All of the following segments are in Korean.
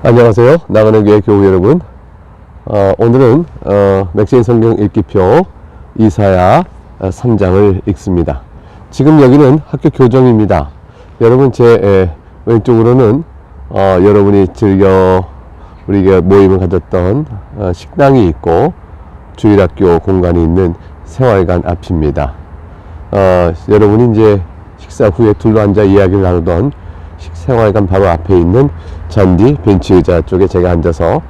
안녕하세요. 나가는 교회 교우 여러분. 오늘은 맥세인 성경 읽기표 이사야 3장을 읽습니다. 지금 여기는 학교 교정입니다. 여러분 제 왼쪽으로는 여러분이 즐겨 우리가 모임을 가졌던 식당이 있고 주일학교 공간이 있는 생활관 앞입니다. 여러분이 이제 식사 후에 둘러앉아 이야기를 나누던 생활관 바로 앞에 있는 잔디 벤치 의자 쪽에 제가 앉아서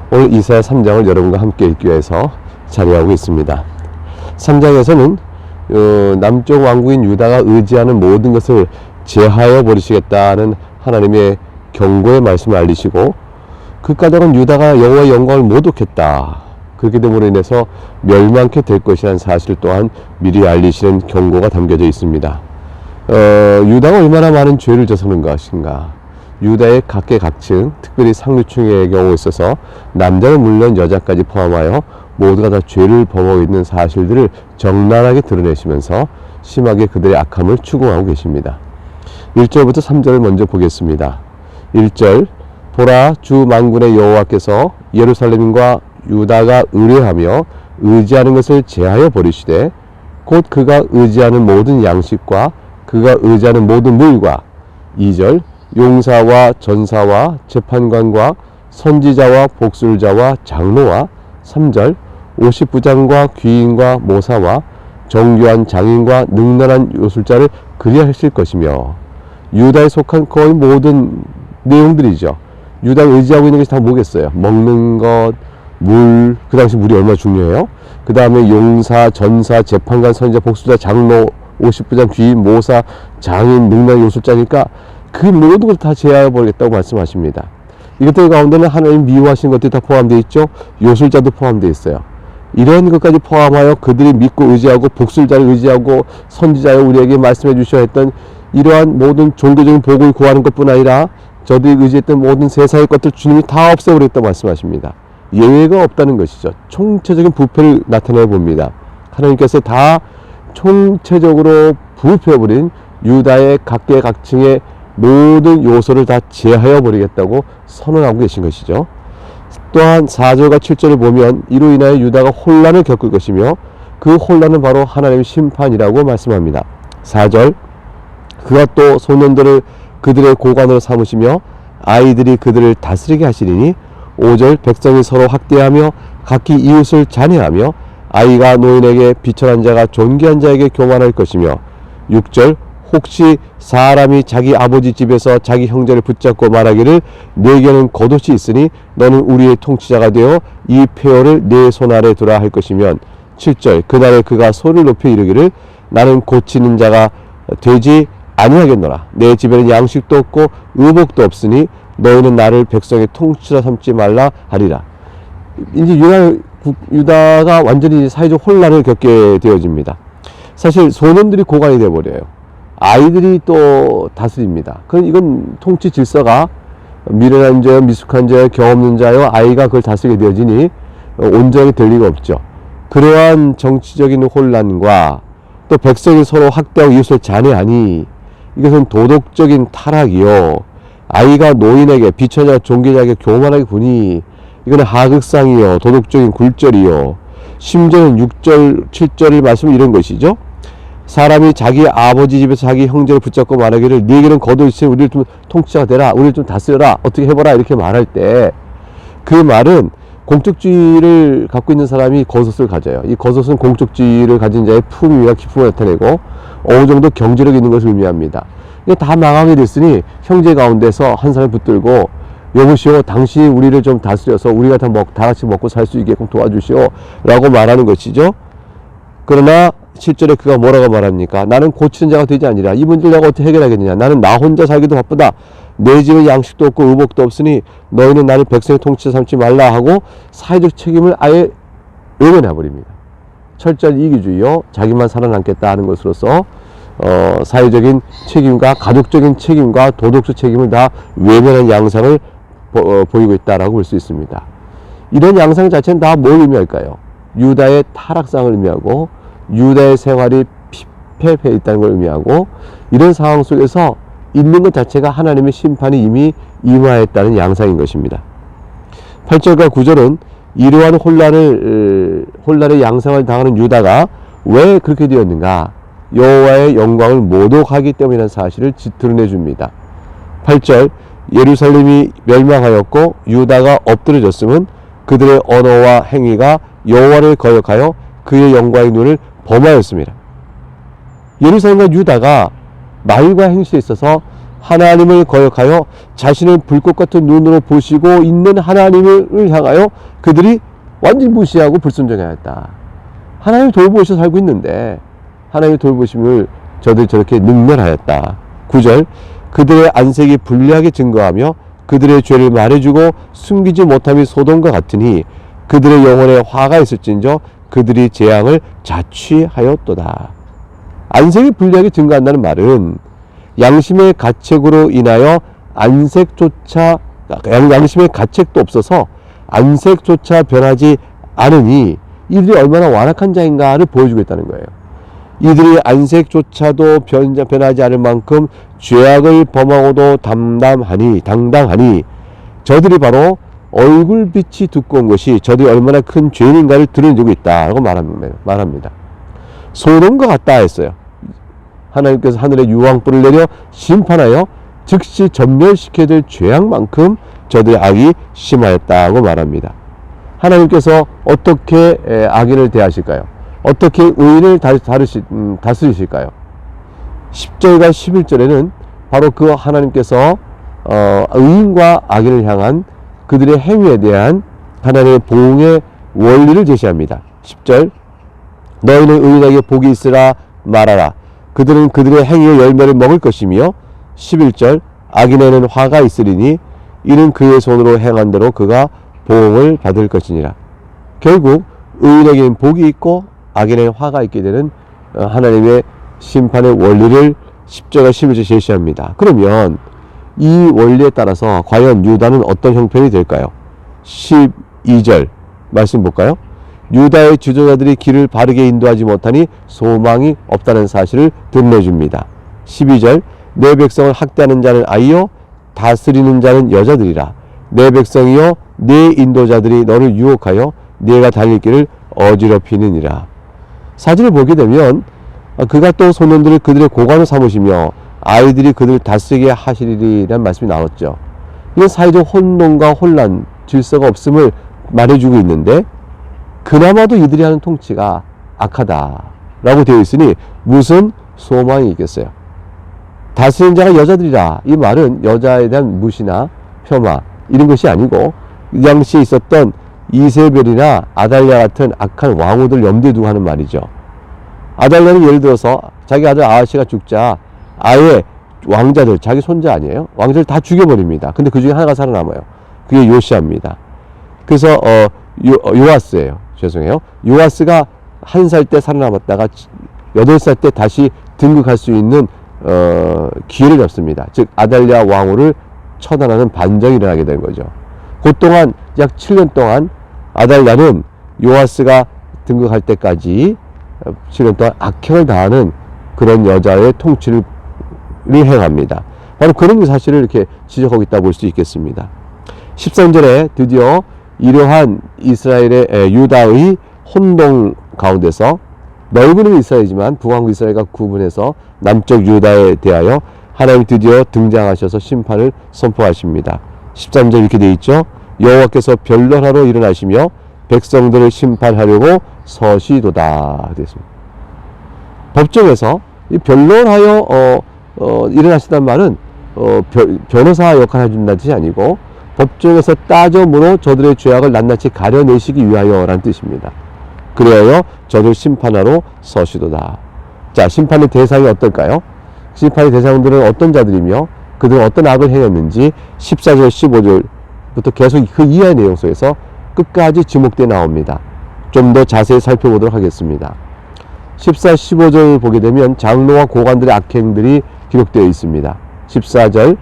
오늘 이사야 3장을 여러분과 함께 읽기 위해서 자리하고 있습니다. 3장에서는 남쪽 왕국인 유다가 의지하는 모든 것을 제하여 버리시겠다는 하나님의 경고의 말씀을 알리시고 그 까닭은 유다가 여호와의 영광을 못 얻겠다. 그렇게 됨으로 인해서 멸망케 될 것이라는 사실 또한 미리 알리시는 경고가 담겨져 있습니다. 유다가 얼마나 많은 죄를 저지른 것인가. 유다의 각계각층, 특별히 상류층의 경우에 있어서 남자는 물론 여자까지 포함하여 모두가 다 죄를 범하고 있는 사실들을 적나라하게 드러내시면서 심하게 그들의 악함을 추궁하고 계십니다. 1절부터 3절을 먼저 보겠습니다. 1절, 보라, 주 만군의 여호와께서 예루살렘과 유다가 의뢰하며 의지하는 것을 제하여 버리시되 곧 그가 의지하는 모든 양식과 그가 의지하는 모든 물과 2절, 용사와 전사와 재판관과 선지자와 복술자와 장로와 3절, 50부장과 귀인과 모사와 정교한 장인과 능란한 요술자를 그리하실 것이며 유다에 속한 거의 모든 내용들이죠. 유다가 의지하고 있는 것이 다 뭐겠어요? 먹는 것, 물, 그 당시 물이 얼마나 중요해요? 그 다음에 용사, 전사, 재판관, 선지자, 복술자, 장로, 50부장, 귀인, 모사, 장인, 능란 요술자니까 그 모든 걸 다 제하여 버리겠다고 말씀하십니다. 이것들 가운데는 하나님 미워하시는 것들이 다 포함되어 있죠. 요술자도 포함되어 있어요. 이런 것까지 포함하여 그들이 믿고 의지하고 복술자를 의지하고 선지자여 우리에게 말씀해 주셔야 했던 이러한 모든 종교적인 복을 구하는 것뿐 아니라 저들이 의지했던 모든 세상의 것들 주님이 다 없애버리겠다고 말씀하십니다. 예외가 없다는 것이죠. 총체적인 부패를 나타내 봅니다. 하나님께서 다 총체적으로 부패해버린 유다의 각계각층의 모든 요소를 다 제하여 버리겠다고 선언하고 계신 것이죠. 또한 4절과 7절을 보면 이로 인하여 유다가 혼란을 겪을 것이며 그 혼란은 바로 하나님의 심판이라고 말씀합니다. 4절, 그가 또 소년들을 그들의 고관으로 삼으시며 아이들이 그들을 다스리게 하시리니 5절, 백성이 서로 학대하며 각기 이웃을 잔해하며 아이가 노인에게 비천한 자가 존귀한 자에게 교만할 것이며 6절, 혹시 사람이 자기 아버지 집에서 자기 형제를 붙잡고 말하기를 내게는 겉옷이 있으니 너는 우리의 통치자가 되어 이 폐허를 내 손 아래 두라 할 것이면 7절, 그날에 그가 소리를 높여 이르기를 나는 고치는 자가 되지 아니하겠노라. 내 집에는 양식도 없고 의복도 없으니 너희는 나를 백성의 통치자 삼지 말라 하리라. 이제 유다가 완전히 사회적 혼란을 겪게 되어집니다. 사실 소년들이 고관이 되어버려요. 아이들이 또 다스립니다. 이건 통치 질서가 미련한 자요, 미숙한 자요, 경험 없는 자요, 아이가 그걸 다스리게 되어지니 온전히 될 리가 없죠. 그러한 정치적인 혼란과 또 백성이 서로 학대하고 이웃을 잔해하니 이것은 도덕적인 타락이요. 아이가 노인에게 비천자 종교자에게 교만하게 구니 이거는 하극상이요. 도덕적인 굴절이요. 심지어는 6절, 7절의 말씀은 이런 것이죠. 사람이 자기 아버지 집에서 자기 형제를 붙잡고 말하기를 네게는 겉옷이 있으니 우리를 좀 통치자가 되라. 우리를 좀 다스려라. 어떻게 해보라. 이렇게 말할 때 그 말은 공적주의를 갖고 있는 사람이 겉옷을 가져요. 이 겉옷은 공적주의를 가진 자의 품위와 기품을 나타내고 어느 정도 경제력이 있는 것을 의미합니다. 이게 다 망하게 됐으니 형제 가운데서 한 사람이 붙들고 여보시오, 당신이 우리를 좀 다스려서 우리가 다 같이 먹고 살 수 있게끔 도와주시오 라고 말하는 것이죠. 그러나 7절에 그가 뭐라고 말합니까? 나는 고치는 자가 되지 아니라 이 문제를 내가 어떻게 해결하겠느냐. 나는 나 혼자 살기도 바쁘다. 내 집에 양식도 없고 의복도 없으니 너희는 나를 백성의 통치자 삼지 말라 하고 사회적 책임을 아예 외면해버립니다. 철저한 이기주의요. 자기만 살아남겠다 하는 것으로서 사회적인 책임과 가족적인 책임과 도덕적 책임을 다 외면한 양상을 보이고 있다라고 볼 수 있습니다. 이런 양상 자체는 다 뭘 의미할까요? 유다의 타락상을 의미하고 유다의 생활이 피폐해 있다는 걸 의미하고 이런 상황 속에서 있는 것 자체가 하나님의 심판이 이미 임하였다는 양상인 것입니다. 8절과 9절은 이러한 혼란의 양상을 당하는 유다가 왜 그렇게 되었는가? 여호와의 영광을 모독하기 때문이라는 사실을 드러내 줍니다. 8절, 예루살렘이 멸망하였고 유다가 엎드려졌음은 그들의 언어와 행위가 여호와를 거역하여 그의 영광의 눈을 범하였습니다. 예루살렘과 유다가 말과 행실에 있어서 하나님을 거역하여 자신을 불꽃 같은 눈으로 보시고 있는 하나님을 향하여 그들이 완전히 무시하고 불순종하였다. 하나님을 돌보셔서 살고 있는데 하나님의 돌보심을 저들이 저렇게 능멸하였다. 9절, 그들의 안색이 불리하게 증거하며 그들의 죄를 말해주고 숨기지 못함이 소돔과 같으니 그들의 영혼에 화가 있을진저 그들이 재앙을 자취하였도다. 안색이 불리하게 증거한다는 말은 양심의 가책으로 인하여 양심의 가책도 없어서 안색조차 변하지 않으니 이들이 얼마나 완악한 자인가를 보여주고 있다는 거예요. 이들이 안색조차도 변하지 않을 만큼 죄악을 범하고도 당당하니 저들이 바로 얼굴빛이 두꺼운 것이 저들이 얼마나 큰 죄인인가를 드러내고 있다라고 말합니다. 소돔과 같다 했어요. 하나님께서 하늘에 유황불을 내려 심판하여 즉시 전멸시켜야 될 죄악만큼 저들의 악이 심하였다고 말합니다. 하나님께서 어떻게 악인을 대하실까요? 어떻게 의인을 다스리실까요? 10절과 11절에는 바로 그 하나님께서 의인과 악인을 향한 그들의 행위에 대한 하나님의 보응의 원리를 제시합니다. 10절, 너희는 의인에게 복이 있으라 말하라. 그들은 그들의 행위의 열매를 먹을 것이며 11절, 악인에는 화가 있으리니 이는 그의 손으로 행한 대로 그가 보응을 받을 것이니라. 결국 의인에게는 복이 있고 악인에는 화가 있게 되는 하나님의 심판의 원리를 10절과 11절 제시합니다. 그러면 이 원리에 따라서 과연 유다는 어떤 형편이 될까요? 12절 말씀 볼까요? 유다의 지도자들이 길을 바르게 인도하지 못하니 소망이 없다는 사실을 드러내줍니다. 12절, 내 백성을 학대하는 자는 아이요 다스리는 자는 여자들이라. 내 백성이요 내 인도자들이 너를 유혹하여 네가 달릴 길을 어지럽히느니라. 사진을 보게 되면 그가 또 소년들을 그들의 고관을 삼으시며 아이들이 그들을 다스리게 하시리라는 말씀이 나왔죠. 이건 사회적 혼돈과 혼란, 질서가 없음을 말해주고 있는데 그나마도 이들이 하는 통치가 악하다라고 되어 있으니 무슨 소망이 있겠어요? 다스리는 자가 여자들이라. 이 말은 여자에 대한 무시나 폄하 이런 것이 아니고 이 당시에 있었던 이세벨이나 아달랴 같은 악한 왕후들 염두에 두고 하는 말이죠. 아달랴는 예를 들어서 자기 아들 아하시가 죽자 아예 왕자들, 자기 손자 아니에요? 왕자를 다 죽여버립니다. 근데 그 중에 하나가 살아남아요. 그게 요시아입니다. 그래서 요아스예요. 죄송해요. 요아스가 1살 때 살아남았다가 8살 때 다시 등극할 수 있는 기회를 잡습니다. 즉 아달랴 왕후를 처단하는 반정이 일어나게 된 거죠. 그동안 약 7년 동안 아달랴는 요아스가 등극할 때까지 7년 동안 악행을 다하는 그런 여자의 통치를 행합니다. 바로 그런 사실을 이렇게 지적하고 있다고 볼 수 있겠습니다. 13절에 드디어 이러한 이스라엘의 유다의 혼동 가운데서 넓은 이스라엘이지만 북왕국 이스라엘과 구분해서 남쪽 유다에 대하여 하나님이 드디어 등장하셔서 심판을 선포하십니다. 13절 이렇게 되어 있죠. 여호와께서 변론하러 일어나시며 백성들을 심판하려고 서시도다. 됐습니다. 법정에서 이 변론하여 일어나시단 말은 변호사 역할을 해준다는 뜻이 아니고 법정에서 따져 물어 저들의 죄악을 낱낱이 가려내시기 위하여 라는 뜻입니다. 그래야 저들 심판하러 서시도다. 자, 심판의 대상이 어떨까요? 심판의 대상들은 어떤 자들이며 그들은 어떤 악을 행했는지 14절 15절부터 계속 그 이하의 내용 속에서 끝까지 지목되어 나옵니다. 좀 더 자세히 살펴보도록 하겠습니다. 14, 15절을 보게 되면 장로와 고관들의 악행들이 기록되어 있습니다. 14절,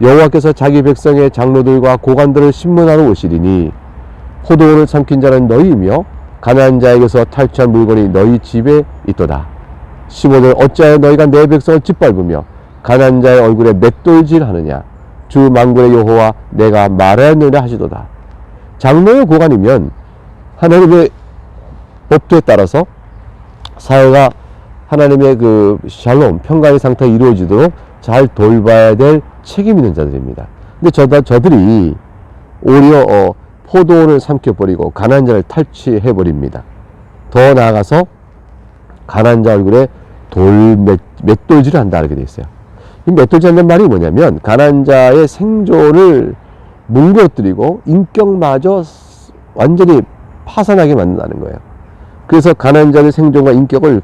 여호와께서 자기 백성의 장로들과 고관들을 심문하러 오시리니 포도원을 삼킨 자는 너희이며 가난한 자에게서 탈취한 물건이 너희 집에 있도다. 15절, 어찌하여 너희가 내 백성을 짓밟으며 가난한 자의 얼굴에 맷돌질하느냐. 주 만군의 여호와 내가 말하였느냐 하시도다. 장로의 고관이면 하나님의 법도에 따라서 사회가 하나님의 그 샬롬, 평강의 상태가 이루어지도록 잘 돌봐야 될 책임 있는 자들입니다. 근데 저들이 오히려 포도원을 삼켜버리고 가난한 자를 탈취해버립니다. 더 나아가서 가난한 자 얼굴에 맷돌질을 한다 이렇게 돼 있어요. 이 맷돌질한다는 말이 뭐냐면 가난한 자의 생존을 뭉그러뜨리고 인격마저 완전히 파산하게 만든다는 거예요. 그래서 가난한 자의 생존과 인격을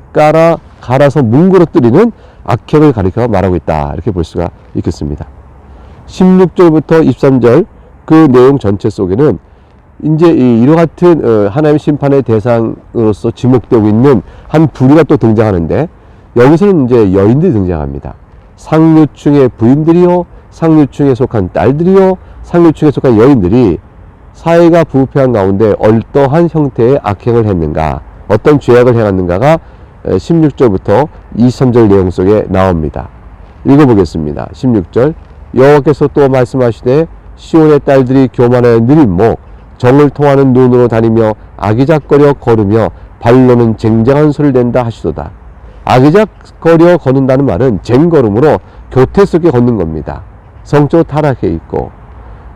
갈아서 뭉그러뜨리는 악행을 가리켜 말하고 있다 이렇게 볼 수가 있겠습니다. 16절부터 23절 그 내용 전체 속에는 이제 이와 같은 하나님의 심판의 대상으로서 지목되고 있는 한 부류가 또 등장하는데, 여기서는 이제 여인들이 등장합니다. 상류층의 부인들이요, 상류층에 속한 딸들이요, 상류층에 속한 여인들이 사회가 부패한 가운데 어떠한 형태의 악행을 했는가, 어떤 죄악을 행했는가가 16절부터 23절 내용 속에 나옵니다. 읽어보겠습니다. 16절 여호와께서 또 말씀하시되 시온의 딸들이 교만하여 느린 목, 정을 통하는 눈으로 다니며 아기작거려 걸으며 발로는 쟁쟁한 소리를 낸다 하시도다. 아기작거려 걷는다는 말은 쟁걸음으로 교태스럽게 걷는 겁니다. 성적으로 타락해 있고,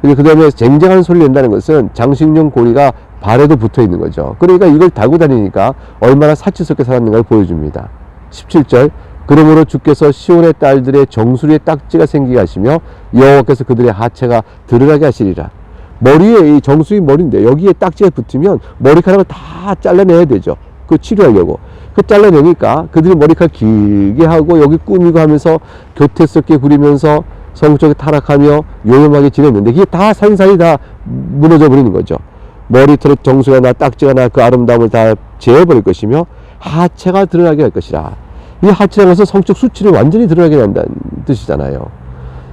그 다음에 쟁쟁한 소리를 낸다는 것은 장식용 고리가 발에도 붙어 있는 거죠. 그러니까 이걸 달고 다니니까 얼마나 사치스럽게 살았는가를 보여줍니다. 17절 그러므로 주께서 시온의 딸들의 정수리에 딱지가 생기게 하시며 여호와께서 그들의 하체가 드러나게 하시리라. 머리에 이 정수리 머리인데 여기에 딱지가 붙으면 머리카락을 다 잘라내야 되죠. 그 치료하려고. 그 잘라내니까 그들이 머리카락 길게 하고 여기 꾸미고 하면서 교태스럽게 구리면서 성적에 타락하며 요염하게 지냈는데 이게 다 산산이 다 무너져 버리는 거죠. 머리털에 정수가 나 딱지가 나 그 아름다움을 다 제어버릴 것이며 하체가 드러나게 할 것이라. 이 하체라는 것은 성적 수치를 완전히 드러나게 한다는 뜻이잖아요.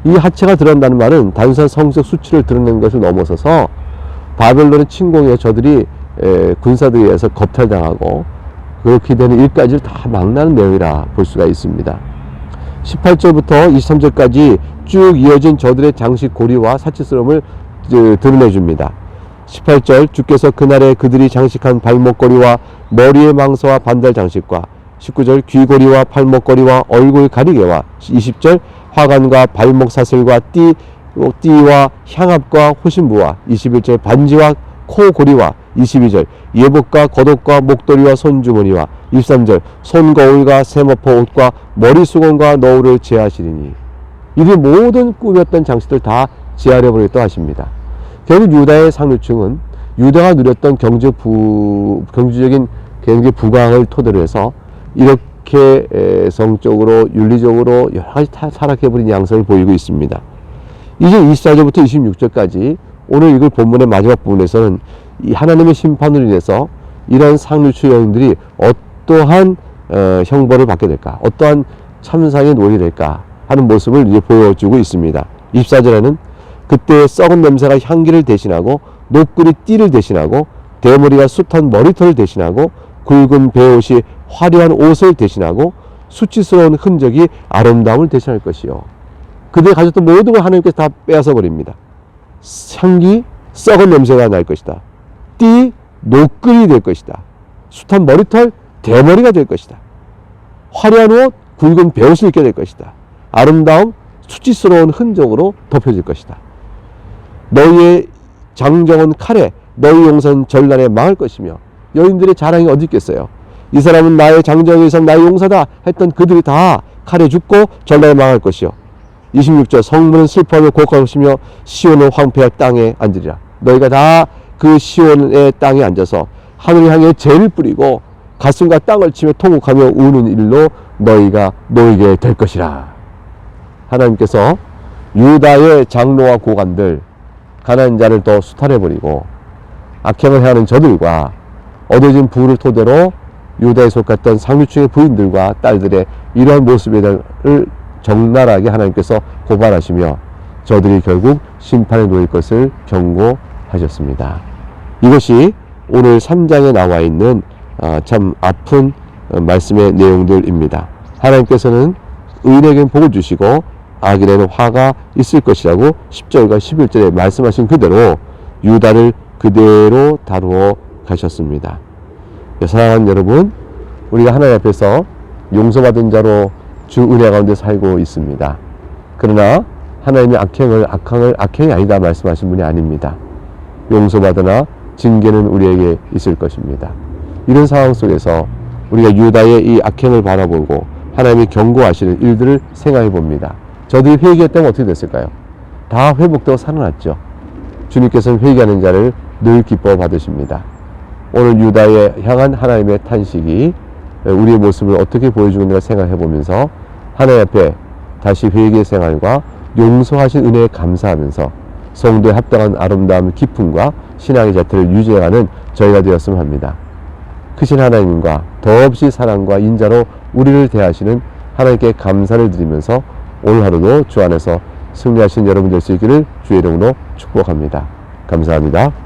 이 하체가 드러난다는 말은 단순한 성적 수치를 드러내는 것을 넘어서서 바벨론의 침공에 저들이 군사들에 의해서 겁탈당하고 그렇게 되는 일까지를 다 망라하는 내용이라 볼 수가 있습니다. 18절부터 23절까지 쭉 이어진 저들의 장식 고리와 사치스러움을 드러내줍니다. 18절 주께서 그날에 그들이 장식한 발목걸이와 머리의 망서와 반달 장식과 19절 귀고리와 팔목걸이와 얼굴 가리개와 20절 화관과 발목 사슬과 띠와 향압과 호신부와 21절 반지와 코고리와 22절 예복과 겉옷과 목도리와 손주머니와 23절 손거울과 세마포 옷과 머리수건과 너울을 제하시리니. 이들 모든 꾸몄던 장식들 다 제하려 버리겠다 하십니다. 결국 유다의 상류층은 유다가 누렸던 경제적인 경제 부강을 토대로 해서 이렇게 성적으로 윤리적으로 여러 가지 타락해버린 양상을 보이고 있습니다. 이제 24절부터 26절까지 오늘 읽을 본문의 마지막 부분에서는 이 하나님의 심판으로 인해서 이러한 상류층 여인들이 어떠한 형벌을 받게 될까, 어떠한 참상의 노예가 될까 하는 모습을 이제 보여주고 있습니다. 24절에는 그때 썩은 냄새가 향기를 대신하고 노끈이 띠를 대신하고 대머리가 숱한 머리털을 대신하고 굵은 베옷이 화려한 옷을 대신하고 수치스러운 흔적이 아름다움을 대신할 것이요. 그들이 가졌던 모든 걸 하나님께서 다 빼앗아 버립니다. 향기, 썩은 냄새가 날 것이다. 띠, 노끈이 될 것이다. 숱한 머리털, 대머리가 될 것이다. 화려한 옷, 굵은 베옷을 입게 될 것이다. 아름다움, 수치스러운 흔적으로 덮여질 것이다. 너희의 장정은 칼에, 너희 용사는 전란에 망할 것이며. 여인들의 자랑이 어디 있겠어요? 이 사람은 나의 장정에 의해서 나의 용사다 했던 그들이 다 칼에 죽고 전란에 망할 것이요. 26절 성문은 슬퍼하며 고혹할 것이며 시온은 황폐할 땅에 앉으리라. 너희가 다 그 시온의 땅에 앉아서 하늘을 향해 재를 뿌리고 가슴과 땅을 치며 통곡하며 우는 일로 너희가 놓이게 될 것이라. 하나님께서 유다의 장로와 고관들, 가난한 자를 더 수탈해버리고 악행을 행하는 저들과 얻어진 부를 토대로 유다에 속했던 상류층의 부인들과 딸들의 이러한 모습을 적나라하게 하나님께서 고발하시며 저들이 결국 심판에 놓일 것을 경고하셨습니다. 이것이 오늘 3장에 나와 있는 참 아픈 말씀의 내용들입니다. 하나님께서는 의인에게는 복을 주시고 악인에게는 화가 있을 것이라고 10절과 11절에 말씀하신 그대로 유다를 그대로 다루어 가셨습니다. 사랑하는 여러분, 우리가 하나님 앞에서 용서받은 자로 주 은혜 가운데 살고 있습니다. 그러나 하나님이 악행이 아니다 말씀하신 분이 아닙니다. 용서받으나 징계는 우리에게 있을 것입니다. 이런 상황 속에서 우리가 유다의 이 악행을 바라보고 하나님이 경고하시는 일들을 생각해 봅니다. 저들이 회개했다면 어떻게 됐을까요? 다 회복되고 살아났죠. 주님께서는 회개하는 자를 늘 기뻐 받으십니다. 오늘 유다에 향한 하나님의 탄식이 우리의 모습을 어떻게 보여주는가 생각해 보면서 하나님 앞에 다시 회개 생활과 용서하신 은혜에 감사하면서 성도의 합당한 아름다움, 기쁨과 신앙의 자태를 유지해가는 저희가 되었으면 합니다. 크신 하나님과 더없이 사랑과 인자로 우리를 대하시는 하나님께 감사를 드리면서 오늘 하루도 주 안에서 승리하신 여러분 될 수 있기를 주의 이름으로 축복합니다. 감사합니다.